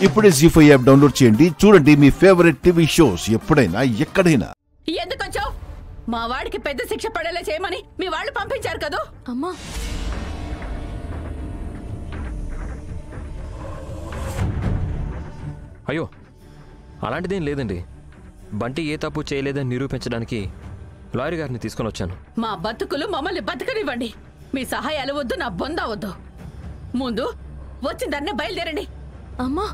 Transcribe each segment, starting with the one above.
ఇప్పుడే జీ5 app download చేయండి. చూడండి మీ ఫేవరెట్ టీవీ షోస్ ఎప్పుడైనా ఎక్కడైనా. ఎందుకొచ్చావు? మా వాడికి పెద్ద శిక్ష పడేలా చేయమని మీ వాళ్ళు పంపించారు కదా. అమ్మా అయ్యో అలాంటిదేం లేదండి. బంటి ఏ తప్పు చేయలేదని నిరూపించడానికి లాయర్ గారిని తీసుకొని వచ్చాను. మా బతుకులు మమ్మల్ని బతకనివ్వండి. మీ సహాయాలు వద్దు, నా బొందా వద్దు. ముందు వచ్చిందన్నే బయలుదేరండి. అమ్మా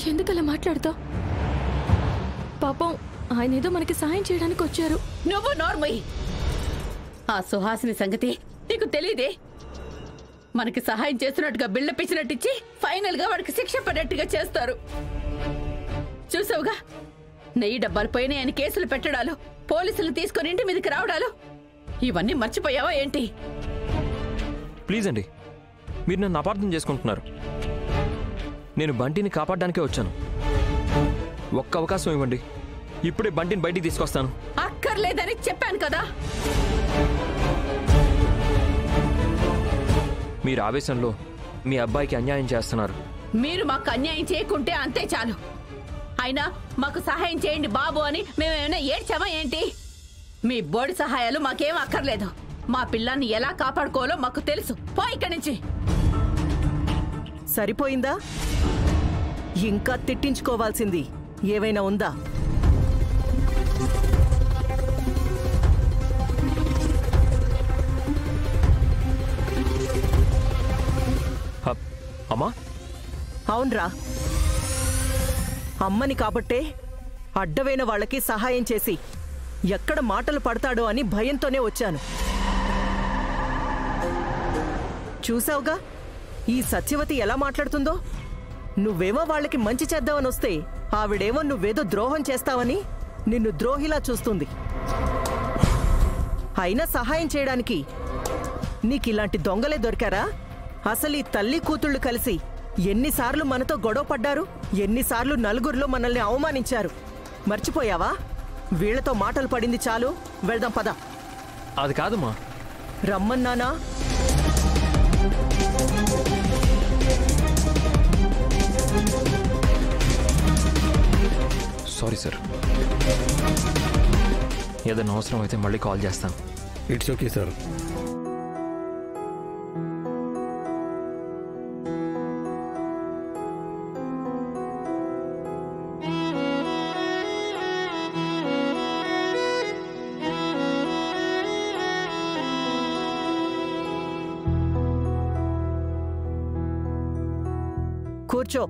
ఎందుకలా మాట్లాడతావు? పాపం ఆయన ఏదో మనకి సహాయం చేయడానికి వచ్చారు. నువ్వు నోర్మయ్యి. ఆ సుహాసిని సంగతి నీకు తెలీదే. మనకి సహాయం చేస్తున్నట్టుగా బిల్డప్ ఇచ్చినట్టిచ్చి ఫైనల్ గా వాడికి శిక్ష పడేట్టుగా చేస్తారు. చూసావుగా, నెయ్యి డబ్బాలు పోయినాయని కేసులు పెట్టడాలు, పోలీసులు తీసుకొని ఇంటి మీదకి రావడాలు, ఇవన్నీ మర్చిపోయావా ఏంటి? ప్లీజ్ అండి, మీరు నన్ను అపార్థం చేసుకుంటున్నారు. నేను బంటిని కాపాడడానికే వచ్చాను. ఒక్క అవకాశం ఇవ్వండి, ఇప్పుడే బంటిని బయటికి తీసుకొస్తాను. అక్కర్లేదని చెప్పాను కదా. మీరు ఆవేశంలో మీ అబ్బాయికి అన్యాయం చేస్తున్నారు. మీరు మాకు అన్యాయం చేయకుంటే అంతే చాలు. అయినా మాకు సహాయం చేయండి బాబు అని మేమేమైనా ఏడ్చామా ఏంటి? మీ బోడి సహాయాలు మాకేం అక్కర్లేదు. మా పిల్లాన్ని ఎలా కాపాడుకోవాలో మాకు తెలుసు. పో ఇక్కడి నుంచి. సరిపోయిందా? ఇంకా తిట్టించుకోవాల్సింది ఏవైనా ఉందా? అమ్మా అవునరా, అమ్మని కాబట్టే అడ్డవైన వాళ్ళకి సహాయం చేసి ఎక్కడ మాటలు పడతాడో అని భయంతోనే వచ్చాను. చూసావుగా ఈ సత్యవతి ఎలా మాట్లాడుతుందో. నువ్వేమో వాళ్ళకి మంచి చేద్దామని వస్తే ఆవిడేమో నువ్వేదో ద్రోహం చేస్తావని నిన్ను ద్రోహిలా చూస్తుంది. అయినా సహాయం చేయడానికి నీకిలాంటి దొంగలే దొరికారా? అసలు ఈ తల్లి కూతుళ్ళు కలిసి ఎన్నిసార్లు మనతో గొడవ పడ్డారు, ఎన్నిసార్లు నలుగురిలో మనల్ని అవమానించారు. మర్చిపోయావా? వీళ్లతో మాటలు పడింది చాలు, వెళ్దాం పద. అది కాదమ్మా. రమ్మన్నానా? సారీ సార్, ఏదైనా అవసరం అయితే మళ్ళీ కాల్ చేస్తాను. It's okay sir. కూర్చో.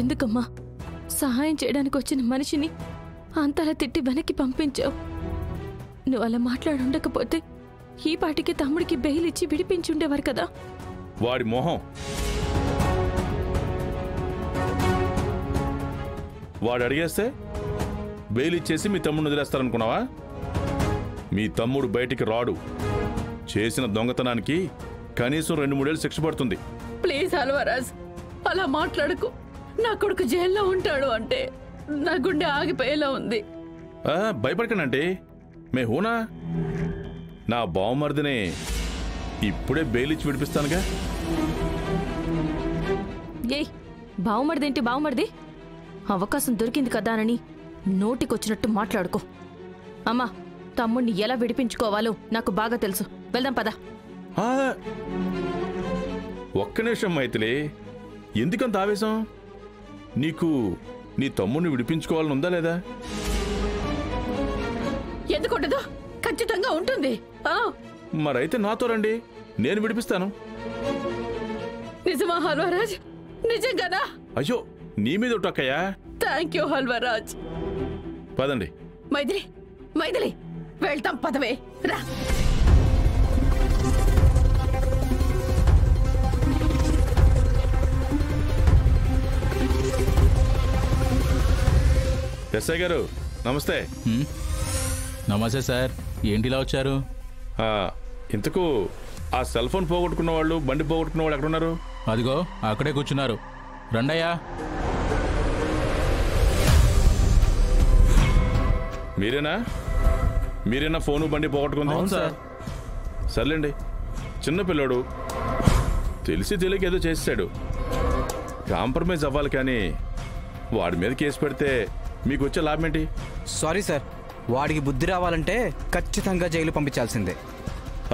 ఎందుకమ్మా సహాయం చేయడానికి వచ్చిన మనిషిని అంతలా తిట్టి వెనక్కి పంపించావు? నువ్వు అలా మాట్లాడుండకపోతే ఈ పాటికి తమ్ముడికి బెయిల్ ఇచ్చి విడిపించుండేవారు కదా. వాడి మొహం, వాడు అడిగేస్తే బెయిల్ ఇచ్చేసి మీ తమ్ముడిని వదిలేస్తారనుకున్నావా? మీ తమ్ముడు బయటికి రాడు. చేసిన దొంగతనానికి కనీసం 2-3 ఏళ్ళు శిక్ష పడుతుంది. ప్లీజ్ అల్వరాజ్, అలా మాట్లాడుకు. నా కొడుకు జైల్లో ఉంటాడు అంటే నా గుండె ఆగిపోయేలా ఉంది. భయపడకండి, మే హూనా. నా బావమరిదిని ఇప్పుడే బెయిల్ ఇచ్చి విడిపిస్తానుగా. ఏయ్, బావుమరిదేంటి బావుమరిది? అవకాశం దొరికింది కదా అని నోటికొచ్చినట్టు మాట్లాడుకో. అమ్మా, తమ్ముణ్ణి ఎలా విడిపించుకోవాలో నాకు బాగా తెలుసు. వెళ్దాం పద. ఒక్క నిమిషం మైథిలి, ఎందుకంత ఆవేశం? నీకు నీ తమ్ముడిని విడిపించుకోవాలని ఉందా లేదా? ఎందుకుండదు? ఖచ్చితంగా ఉంటుంది. మరైతే నాతో రండి, నేను విడిపిస్తాను. నిజమా హల్వరాజ్? నిజంగానా? అయ్యో, నీ మీద ఒట్టక్కయ్యా. Thank you హల్వరాజ్. పదండి. మైథిలి, మైథిలి, వెళ్తాం పదవే, రా. ఎస్ఐ గారు, నమస్తే. నమస్తే సార్, ఏంటిలా వచ్చారు? ఇంతకు ఆ సెల్ ఫోన్ పోగొట్టుకున్న వాళ్ళు, బండి పోగొట్టుకున్న వాళ్ళు ఎక్కడున్నారు? అదిగో అక్కడే కూర్చున్నారు, రండయ్యా. మీరేనా ఫోను బండి పోగొట్టుకుంది? అవును సార్. సర్లేండి, చిన్నపిల్లాడు తెలిసి తెలియక ఏదో చేసాడు, కాంప్రమైజ్ అవ్వాలి. కానీ వాడి మీద కేసు పెడితే మీకు వచ్చే లాభం ఏంటి? సారీ సార్, వాడికి బుద్ధి రావాలంటే ఖచ్చితంగా జైలు పంపించాల్సిందే.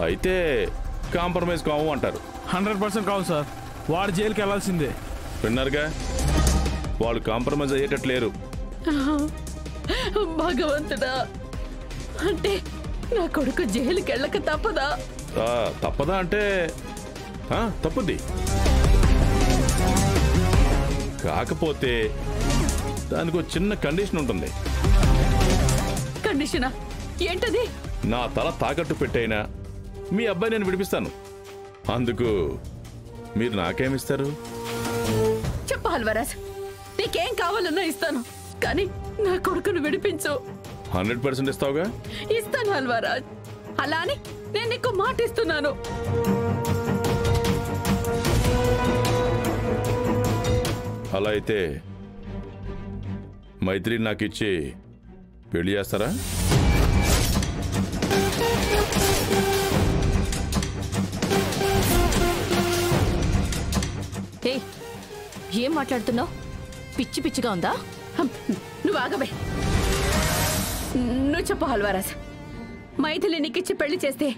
అయితే కాంప్రమైజ్ కావు అంటారు? 100% కావు సార్, వాడు జైలుకి వెళ్లాల్సిందే. విన్నారుగా, వాళ్ళు కాంప్రమైజ్ అయ్యేటట్లు లేరు. భగవంతుడా, అంటే నా కొడుకు జైలుకి వెళ్ళక తప్పదా? తప్పదా అంటే తప్పుద్ది. కాకపోతే దానికి ఒక చిన్న కండిషన్ ఉంటుంది. కండిషనా? ఏంటది? నా తల తాకట్టు పెట్టైనా మీ అబ్బాయి నేను విడిపిస్తాను. అందుకు మీరు నాకేమిస్తారు? చెప్పు హల్వరాజ్, నీకేం కావాలన్నా ఇస్తాను, కానీ నా కొడుకును విడిపించు. 100% ఇస్తావుగా? ఇస్తాను హల్వరాజ్, అలా అని నేను నీకు మాట ఇస్తున్నాను. అలా అయితే మైత్రి నాకు ఇచ్చి పెళ్లి చేస్తారా? ఏం మాట్లాడుతున్నావు? పిచ్చి పిచ్చిగా ఉందా? నువ్వు ఆగవే. నువ్వు చెప్పు హల్వరాజ్, మైథిలి నీకిచ్చి పెళ్లి చేస్తే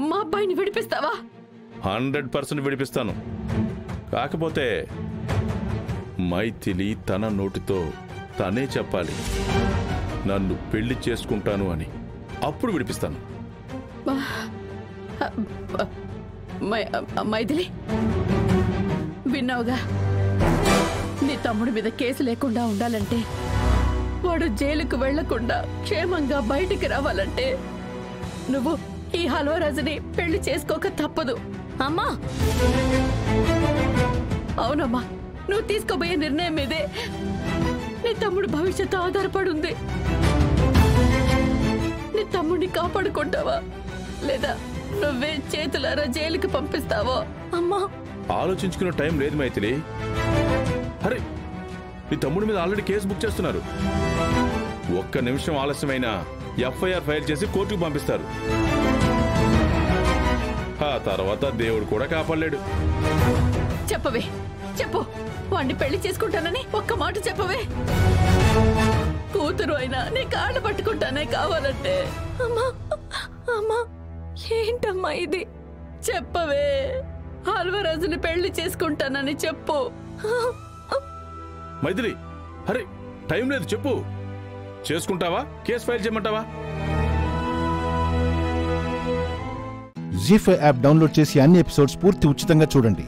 మా అబ్బాయిని విడిపిస్తావా? 100% విడిపిస్తాను. కాకపోతే మైథిలి తన నోటితో తనే చెప్పాలి నన్ను పెళ్లి చేసుకుంటాను అని, అప్పుడు విడిపిస్తాను. మైథిలి, విన్నావుగా, నీ తమ్ముడి మీద కేసు లేకుండా ఉండాలంటే, వాడు జైలుకు వెళ్లకుండా క్షేమంగా బయటికి రావాలంటే నువ్వు ఈ హల్వరాజుని పెళ్లి చేసుకోక తప్పదు. అమ్మా! అవునమ్మా, నువ్వు తీసుకోబోయే నిర్ణయం మీదే నీ తమ్ముడు భవిష్యత్తు ఆధారపడుంది. నీ తమ్ముడిని కాపాడుకుంటావా, లేదా నువ్వే చేతులారా జైలుకి పంపిస్తావో? అమ్మా, ఆలోచించుకునే టైం లేదు మైథిలి. అరే, నీ తమ్ముడి మీద ఆల్రెడీ కేసు బుక్ చేస్తున్నారు. ఒక్క నిమిషం ఆలస్యమైనా ఎఫ్ఐఆర్ ఫైల్ చేసి కోర్టుకు పంపిస్తారు. ఆ తర్వాత దేవుడు కూడా కాపాడలేడు. చెప్పవే, చెప్పు, వాడిని పెళ్లి చేసుకుంటానని ఒక్క మాట చెప్పవే. కూతురు అయినా నీ కాళ్ళు పట్టుకుంటానే కావాలంటే. అమ్మా, అమ్మా, ఏంటమ్మా ఇది? చెప్పవే, హల్వరాజుని పెళ్లి చేసుకుంటానని చెప్పు. మైథిలి, అరే టైం లేదు, చెప్పు. చేసుకుంటావా, కేసు ఫైల్ చేయమంటావా? జీ5 యాప్ డౌన్లోడ్ చేసి అన్ని ఎపిసోడ్స్ పూర్తి ఉచితంగా చూడండి.